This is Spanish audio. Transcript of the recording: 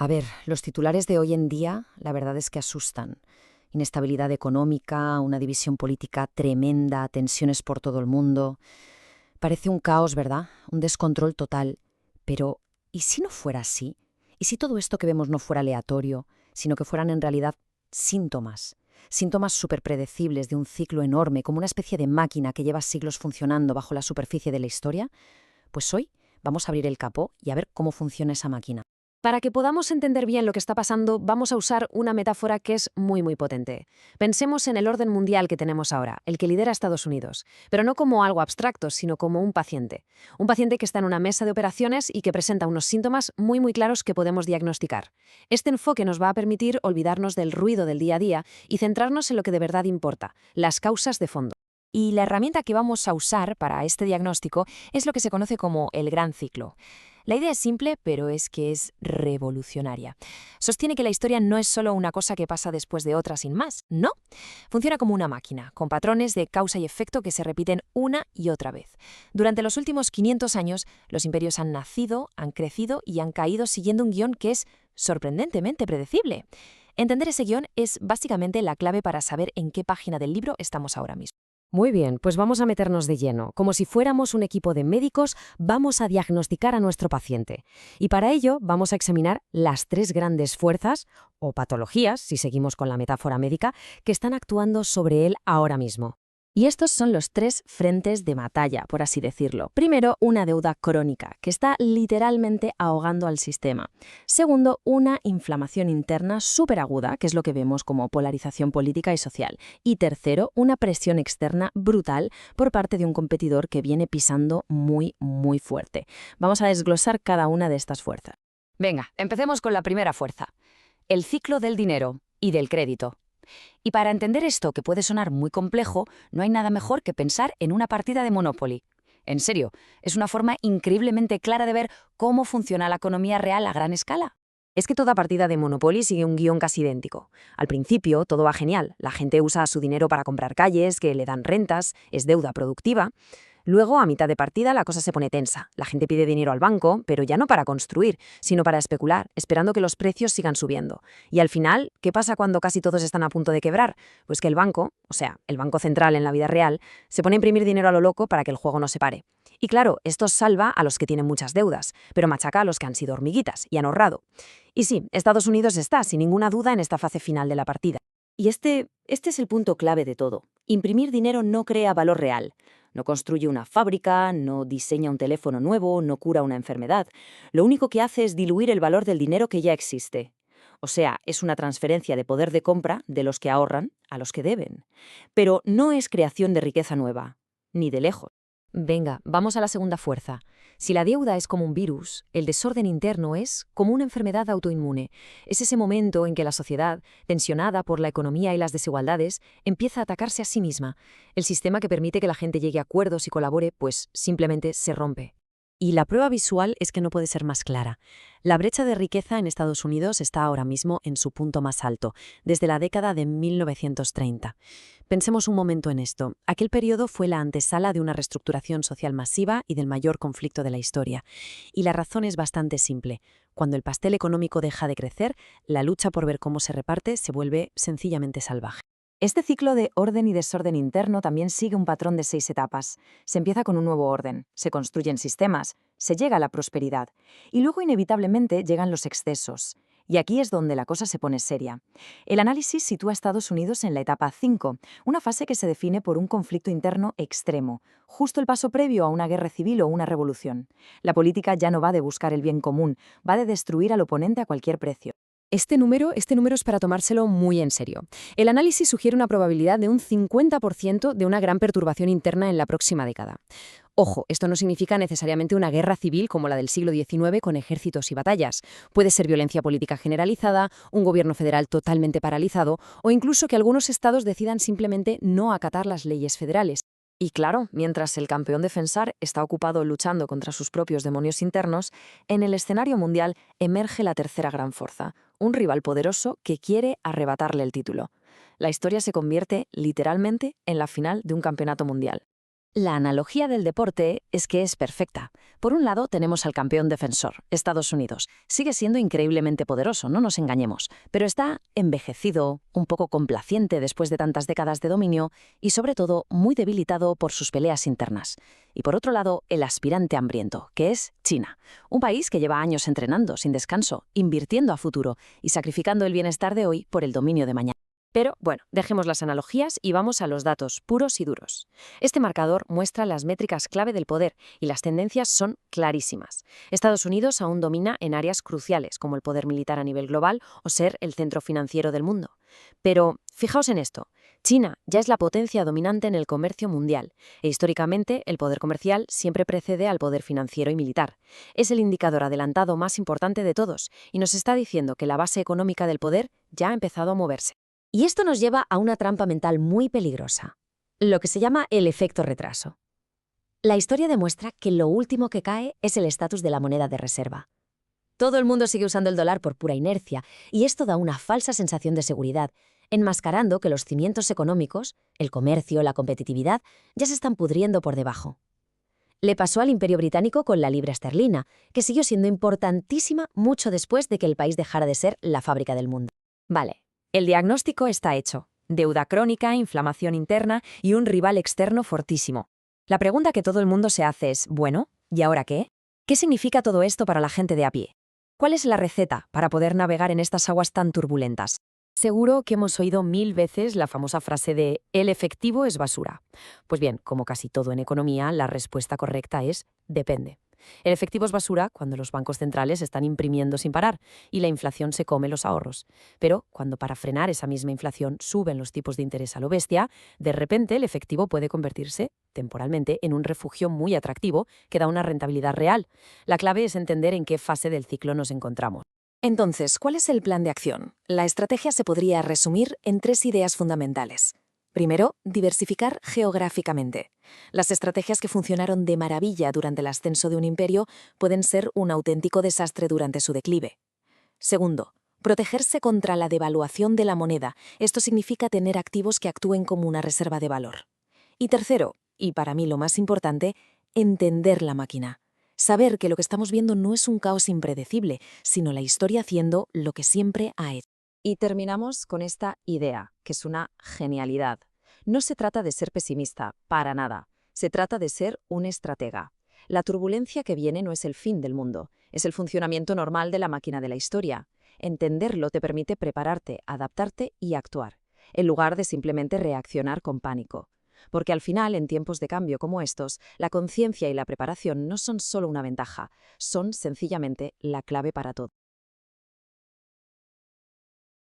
A ver, los titulares de hoy en día, la verdad es que asustan. Inestabilidad económica, una división política tremenda, tensiones por todo el mundo. Parece un caos, ¿verdad? Un descontrol total. Pero, ¿y si no fuera así? ¿Y si todo esto que vemos no fuera aleatorio, sino que fueran en realidad síntomas? Síntomas súper predecibles de un ciclo enorme, como una especie de máquina que lleva siglos funcionando bajo la superficie de la historia. Pues hoy vamos a abrir el capó y a ver cómo funciona esa máquina. Para que podamos entender bien lo que está pasando, vamos a usar una metáfora que es muy potente. Pensemos en el orden mundial que tenemos ahora, el que lidera Estados Unidos, pero no como algo abstracto, sino como un paciente. Un paciente que está en una mesa de operaciones y que presenta unos síntomas muy claros que podemos diagnosticar. Este enfoque nos va a permitir olvidarnos del ruido del día a día y centrarnos en lo que de verdad importa, las causas de fondo. Y la herramienta que vamos a usar para este diagnóstico es lo que se conoce como el gran ciclo. La idea es simple, pero es que es revolucionaria. Sostiene que la historia no es solo una cosa que pasa después de otra sin más, no. Funciona como una máquina, con patrones de causa y efecto que se repiten una y otra vez. Durante los últimos 500 años, los imperios han nacido, han crecido y han caído siguiendo un guión que es sorprendentemente predecible. Entender ese guión es básicamente la clave para saber en qué página del libro estamos ahora mismo. Muy bien, pues vamos a meternos de lleno. Como si fuéramos un equipo de médicos, vamos a diagnosticar a nuestro paciente. Y para ello vamos a examinar las tres grandes fuerzas, o patologías, si seguimos con la metáfora médica, que están actuando sobre él ahora mismo. Y estos son los tres frentes de batalla, por así decirlo. Primero, una deuda crónica, que está literalmente ahogando al sistema. Segundo, una inflamación interna superaguda, que es lo que vemos como polarización política y social. Y tercero, una presión externa brutal por parte de un competidor que viene pisando muy fuerte. Vamos a desglosar cada una de estas fuerzas. Venga, empecemos con la primera fuerza, el ciclo del dinero y del crédito. Y para entender esto, que puede sonar muy complejo, no hay nada mejor que pensar en una partida de Monopoly. En serio, es una forma increíblemente clara de ver cómo funciona la economía real a gran escala. Es que toda partida de Monopoly sigue un guión casi idéntico. Al principio, todo va genial. La gente usa su dinero para comprar calles, que le dan rentas, es deuda productiva. Luego, a mitad de partida, la cosa se pone tensa. La gente pide dinero al banco, pero ya no para construir, sino para especular, esperando que los precios sigan subiendo. Y al final, ¿qué pasa cuando casi todos están a punto de quebrar? Pues que el banco, o sea, el Banco Central en la vida real, se pone a imprimir dinero a lo loco para que el juego no se pare. Y claro, esto salva a los que tienen muchas deudas, pero machaca a los que han sido hormiguitas y han ahorrado. Y sí, Estados Unidos está, sin ninguna duda, en esta fase final de la partida. Y este es el punto clave de todo. Imprimir dinero no crea valor real. No construye una fábrica, no diseña un teléfono nuevo, no cura una enfermedad. Lo único que hace es diluir el valor del dinero que ya existe. O sea, es una transferencia de poder de compra de los que ahorran a los que deben. Pero no es creación de riqueza nueva, ni de lejos. Venga, vamos a la segunda fuerza. Si la deuda es como un virus, el desorden interno es como una enfermedad autoinmune. Es ese momento en que la sociedad, tensionada por la economía y las desigualdades, empieza a atacarse a sí misma. El sistema que permite que la gente llegue a acuerdos y colabore, pues simplemente se rompe. Y la prueba visual es que no puede ser más clara. La brecha de riqueza en Estados Unidos está ahora mismo en su punto más alto, desde la década de 1930. Pensemos un momento en esto. Aquel periodo fue la antesala de una reestructuración social masiva y del mayor conflicto de la historia. Y la razón es bastante simple. Cuando el pastel económico deja de crecer, la lucha por ver cómo se reparte se vuelve sencillamente salvaje. Este ciclo de orden y desorden interno también sigue un patrón de 6 etapas. Se empieza con un nuevo orden, se construyen sistemas, se llega a la prosperidad y luego inevitablemente llegan los excesos. Y aquí es donde la cosa se pone seria. El análisis sitúa a Estados Unidos en la etapa 5, una fase que se define por un conflicto interno extremo, justo el paso previo a una guerra civil o una revolución. La política ya no va de buscar el bien común, va de destruir al oponente a cualquier precio. Este número es para tomárselo muy en serio. El análisis sugiere una probabilidad de un 50% de una gran perturbación interna en la próxima década. Ojo, esto no significa necesariamente una guerra civil como la del siglo XIX con ejércitos y batallas. Puede ser violencia política generalizada, un gobierno federal totalmente paralizado o incluso que algunos estados decidan simplemente no acatar las leyes federales. Y claro, mientras el campeón defensor está ocupado luchando contra sus propios demonios internos, en el escenario mundial emerge la tercera gran fuerza, un rival poderoso que quiere arrebatarle el título. La historia se convierte, literalmente, en la final de un campeonato mundial. La analogía del deporte es que es perfecta. Por un lado tenemos al campeón defensor, Estados Unidos. Sigue siendo increíblemente poderoso, no nos engañemos, pero está envejecido, un poco complaciente después de tantas décadas de dominio y sobre todo muy debilitado por sus peleas internas. Y por otro lado, el aspirante hambriento, que es China, un país que lleva años entrenando sin descanso, invirtiendo a futuro y sacrificando el bienestar de hoy por el dominio de mañana. Pero, bueno, dejemos las analogías y vamos a los datos puros y duros. Este marcador muestra las métricas clave del poder y las tendencias son clarísimas. Estados Unidos aún domina en áreas cruciales, como el poder militar a nivel global o ser el centro financiero del mundo. Pero, fijaos en esto, China ya es la potencia dominante en el comercio mundial, e históricamente el poder comercial siempre precede al poder financiero y militar. Es el indicador adelantado más importante de todos y nos está diciendo que la base económica del poder ya ha empezado a moverse. Y esto nos lleva a una trampa mental muy peligrosa, lo que se llama el efecto retraso. La historia demuestra que lo último que cae es el estatus de la moneda de reserva. Todo el mundo sigue usando el dólar por pura inercia, y esto da una falsa sensación de seguridad, enmascarando que los cimientos económicos, el comercio, la competitividad, ya se están pudriendo por debajo. Le pasó al Imperio Británico con la libra esterlina, que siguió siendo importantísima mucho después de que el país dejara de ser la fábrica del mundo. Vale. El diagnóstico está hecho. Deuda crónica, inflamación interna y un rival externo fortísimo. La pregunta que todo el mundo se hace es, bueno, ¿y ahora qué? ¿Qué significa todo esto para la gente de a pie? ¿Cuál es la receta para poder navegar en estas aguas tan turbulentas? Seguro que hemos oído 1000 veces la famosa frase de «el efectivo es basura». Pues bien, como casi todo en economía, la respuesta correcta es «depende». El efectivo es basura cuando los bancos centrales están imprimiendo sin parar y la inflación se come los ahorros. Pero cuando para frenar esa misma inflación suben los tipos de interés a lo bestia, de repente el efectivo puede convertirse, temporalmente, en un refugio muy atractivo que da una rentabilidad real. La clave es entender en qué fase del ciclo nos encontramos. Entonces, ¿cuál es el plan de acción? La estrategia se podría resumir en 3 ideas fundamentales. Primero, diversificar geográficamente. Las estrategias que funcionaron de maravilla durante el ascenso de un imperio pueden ser un auténtico desastre durante su declive. Segundo, protegerse contra la devaluación de la moneda. Esto significa tener activos que actúen como una reserva de valor. Y tercero, y para mí lo más importante, entender la máquina. Saber que lo que estamos viendo no es un caos impredecible, sino la historia haciendo lo que siempre ha hecho. Y terminamos con esta idea, que es una genialidad. No se trata de ser pesimista, para nada. Se trata de ser un estratega. La turbulencia que viene no es el fin del mundo, es el funcionamiento normal de la máquina de la historia. Entenderlo te permite prepararte, adaptarte y actuar, en lugar de simplemente reaccionar con pánico. Porque al final, en tiempos de cambio como estos, la conciencia y la preparación no son solo una ventaja, son sencillamente la clave para todo.